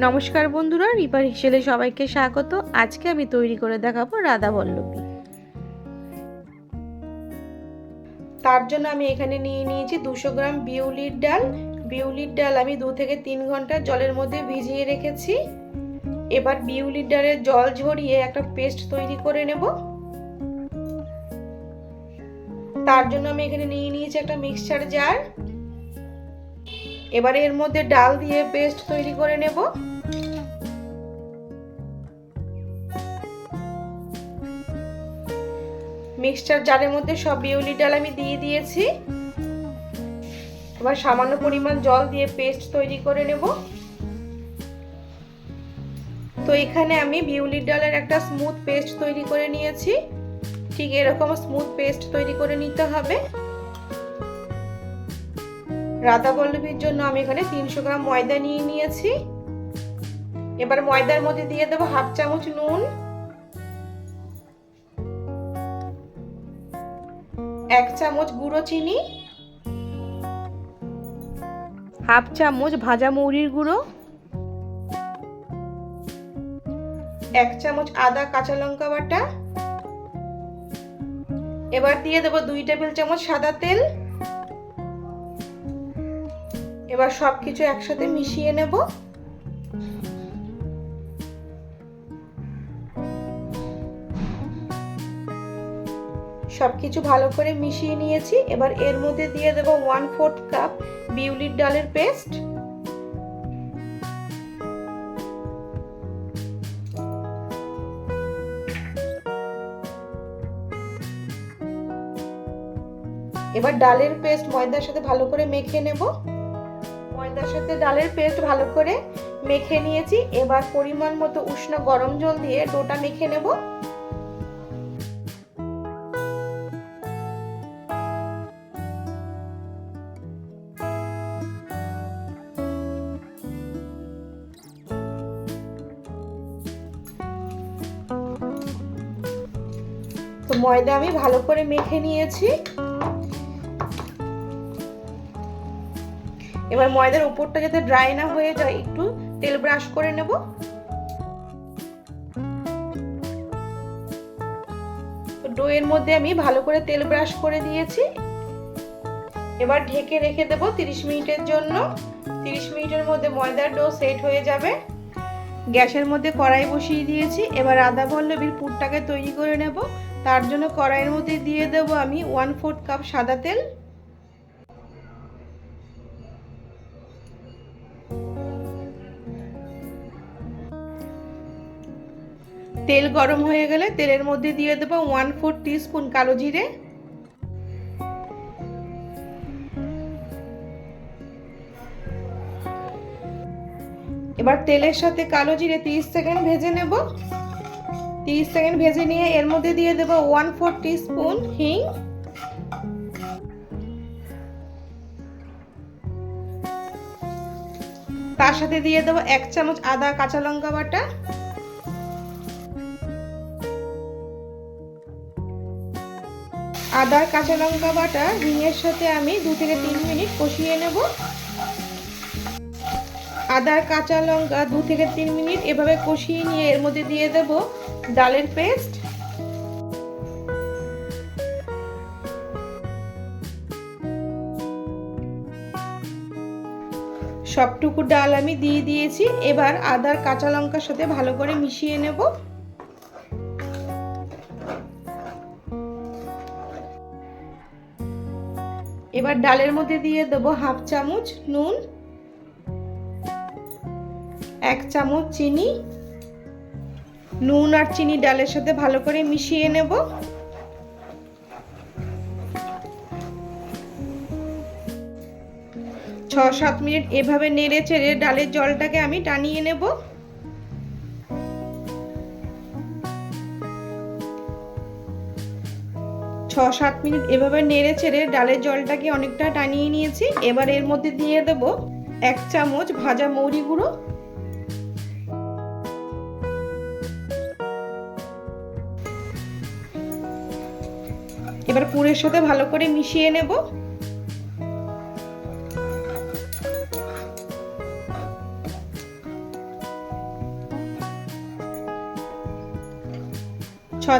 নমস্কার বন্ধুরা, রিপার হিসেলে সবাইকে স্বাগত। আজকে আমি তৈরি করে দেখাবো রাধাবল্লভী। তার জন্য আমি এখানে নিয়ে নিয়েছি 200 গ্রাম বিউলির ডাল। বিউলির ডাল আমি 2 থেকে 3 ঘন্টা জলের মধ্যে ভিজিয়ে রেখেছি। এবার বিউলির ডালের জল ঝরিয়ে একটা পেস্ট তৈরি করে নেব। তার জন্য আমি এখানে নিয়ে নিয়েছি একটা মিক্সচার জার। এবার এর মধ্যে ডাল দিয়ে পেস্ট তৈরি করে নেব। মিক্সচার জারের মধ্যে সব বিউলির ডাল আমি দিয়ে দিয়েছি। এবার সামান্য পরিমাণ জল দিয়ে পেস্ট তৈরি করে নেব। তো এখানে আমি বিউলির ডালের একটা স্মুথ পেস্ট তৈরি করে নিয়েছি। ঠিক এরকম স্মুথ পেস্ট তৈরি করে নিতে হবে। রাধাবল্লভীর জন্য আমি এখানে 300 গ্রাম ময়দা নিয়ে নিয়েছি। এবার ময়দার মধ্যে দিয়ে দেবো হাফ চামচ নুন, 1 চামচ গুঁড়ো চিনি, হাফ চামচ ভাজা মৌরির গুঁড়ো, 1 চামচ আদা কাঁচা লঙ্কা বাটা। এবার দিয়ে দেবো 2 টেবিল চামচ সাদা তেল। এবার সবকিছু একসাথে মিশিয়ে নেব। সবকিছু ভালো করে মিশিয়ে নিয়েছি। এবার এর মধ্যে দিয়ে দেব 1/4 কাপ বিউলির ডালের পেস্ট। এবার ডালের পেস্ট ময়দার সাথে ভালো করে মেখে নেব। ময়দার সাথে ডালের পেস্ট ভালো করে মেখে নিয়েছি। এবার পরিমাণ মতো উষ্ণ গরম জল দিয়ে ডোটা মেখে নেব। তো ময়দা আমি ভালো করে মেখে নিয়েছি। এবার ময়দার উপরটা যাতে ড্রাই না হয়ে যায় একটু তেল ব্রাশ করে নেব। ডোয়ের মধ্যে আমি ভালো করে তেল ব্রাশ করে দিয়েছি। এবার ঢেকে রেখে দেব 30 মিনিটের জন্য। 30 মিনিটের মধ্যে ময়দার ডো সেট হয়ে যাবে। গ্যাসের মধ্যে কড়াই বসিয়ে দিয়েছি। এবার রাধাবল্লভীর পুরটাকে তৈরি করে নেব। তার জন্য কড়াইয়ের মধ্যে দিয়ে দেব আমি 1/4 কাপ সাদা তেল। তেল গরম হয়ে গেলে তেলের মধ্যে দিয়ে দেব 1/4 টিস্পুন কালো জিরে। এবার তেলের সাথে কালো জিরে 30 সেকেন্ড ভেজে নেব। 30 সেকেন্ড ভেজে নিয়ে এর মধ্যে দিয়ে দেব 1/4 টিস্পুন হিং। তার সাথে দিয়ে দেব 1 চামচ আদা কাঁচা লঙ্কা বাটা। আদা কাঁচা লঙ্কা বাটা হিঙের সাথে আমি 2 থেকে 3 মিনিট কষিয়ে নেব। আদা কাঁচা লঙ্কা 2 থেকে 3 মিনিট এভাবে কষিয়ে নিয়ে এর মধ্যে দিয়ে দেব ডালের পেস্ট। সবটুকু ডাল আমি দিয়ে দিয়েছি। এবার আদার কাঁচা লঙ্কার সাথে ভালো করে মিশিয়ে নেব। এবার ডালের মধ্যে দিয়ে দেব হাফ চামচ নুন, 1 চামচ চিনি। নুন আর চিনি ডালের সাথে ভালো করে মিশিয়ে নেব। ছ 7 মিনিট এভাবে নেড়ে চেড়ে ডালের জলটাকে আমি টানিয়ে নেব। 6-7 মিনিট এভাবে নেড়ে চেড়ে ডালের জলটাকে অনেকটা টানিয়ে নিয়েছি। এবার এর মধ্যে দিয়ে দেব 1 চামচ ভাজা মৌরি গুঁড়ো। এবার পুরের সাথে ভালো করে মিশিয়ে নেব।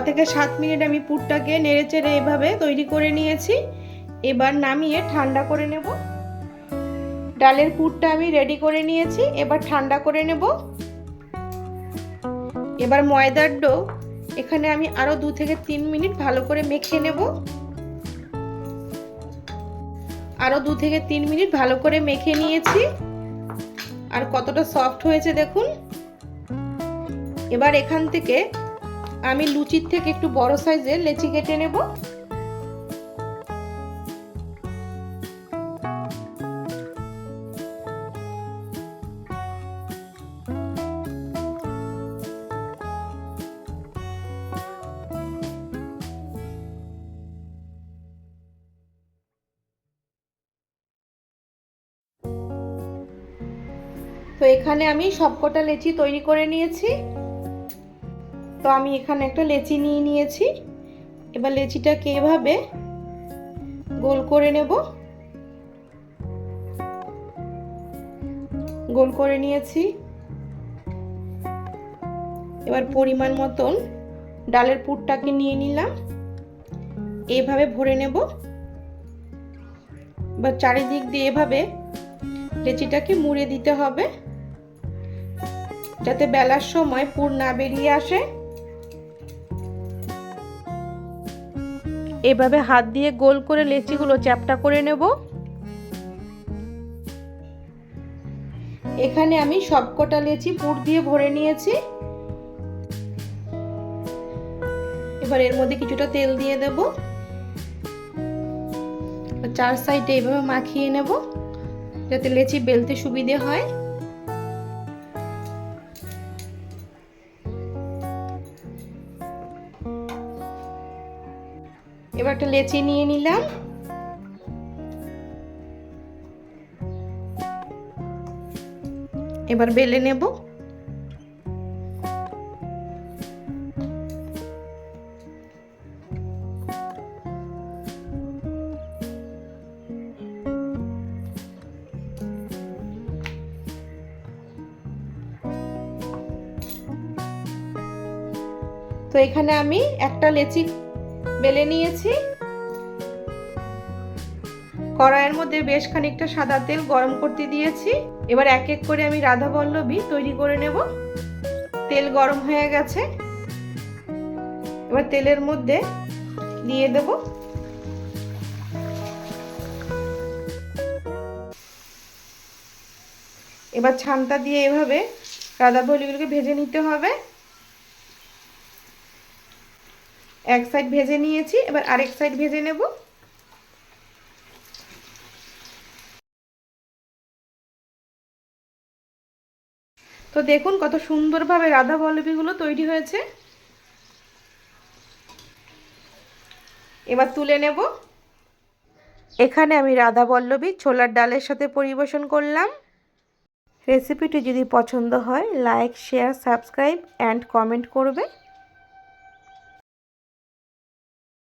থেকে 7 মিনিট আমি পুরটাকে নেড়েচেড়ে এভাবে তৈরি করে নিয়েছি। এবার নামিয়ে ঠান্ডা করে নেব। ডালের পুরটা আমি রেডি করে নিয়েছি, এবার ঠান্ডা করে নেব। এবার ময়দার ডো এখানে আমি আরও 2 থেকে 3 মিনিট ভালো করে মেখে নেব। আরও 2 থেকে 3 মিনিট ভালো করে মেখে নিয়েছি। আর কতটা সফট হয়েছে দেখুন। এবার এখান থেকে আমি লুচির থেকে একটু বড় সাইজের লেচি কেটে নেব। তো এখানে আমি সবকটা লেচি তৈরি করে নিয়েছি। তো আমি এখানে একটা লেচি নিয়ে নিয়েছি। এবার লেচিটাকে এভাবে গোল করে নেব। গোল করে নিয়েছি। এবার পরিমাণ মতন ডালের পুরটাকে নিয়ে নিলাম, এইভাবে ভরে নেব। এবার চারিদিক দিয়ে এভাবে লেচিটাকে মুড়ে দিতে হবে, যাতে বেলার সময় পুর না বেরিয়ে আসে। এভাবে হাত দিয়ে গোল করে লেচিগুলো চ্যাপ্টা করে নেব। এখানে আমি সবকটা লেচি পুর দিয়ে ভরে নিয়েছি। এবার এর মধ্যে কিছুটা তেল দিয়ে দেব। চার সাইডে এইভাবে মাখিয়ে নেব, যাতে লেচি বেলতে সুবিধে হয়। এবার একটা লেচি নিয়ে নিলাম। এবার বেলে নেব। তো এখানে আমি একটা লেচি বেলে নিয়েছি। কড়াইয়ের মধ্যে বেশ খানিকটা সাদা তেল গরম করতে দিয়েছি। এবার এক এক করে আমি রাধা বল্লভী তৈরি করে নেব। তেল গরম হয়ে গেছে, এবার তেলের মধ্যে দিয়ে দেব। এবার ছানটা দিয়ে এভাবে রাধা বল্লভীগুলোকে ভেজে নিতে হবে। এক সাইড ভেজে নিয়েছি, এবার আরেক সাইড ভেজে নেব। তো দেখুন কত সুন্দরভাবে রাধা বল্লভীগুলো তৈরি হয়েছে। এবার তুলে নেব। এখানে আমি রাধা বল্লভী ছোলার ডালের সাথে পরিবেশন করলাম। রেসিপিটি যদি পছন্দ হয় like, share, subscribe and comment করবে।